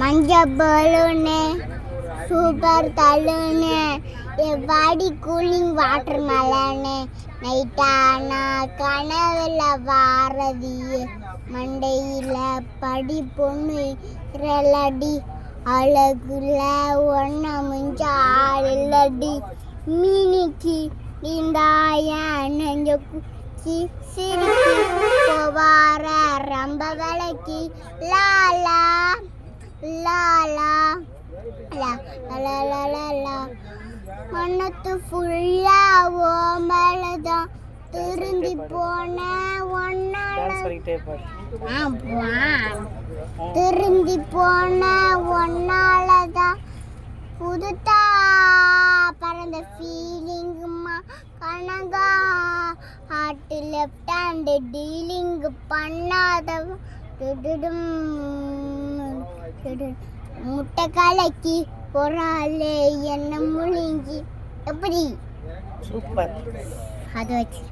மஞ்சள் balloon super தலூனு வாடி cooling water melon நைட்டானா கனவுல வாரதியே மண்டையில படி பொண்ணு இரலடி அழகுல ஒன்ன முஞ்ச ஆளடி மீனிக்கு நீந்தாய நெஞ்ச குச்சி சிரிக்கி போவார ரம்ப விளக்கி லாலா லாலா லா மனத்து ஃபுல்லா ஓமலதான் திருந்தி போன திருந்தி போன ஒன்னாலதான் புதுத்தா பறந்த ஃபீலிங்குமா Kanaka heart left hand dealing பண்ணாத முட்டை கலக்கி பொறாலே என்ன முழுங்கி எப்படி சூப்பர் அதை வச்சு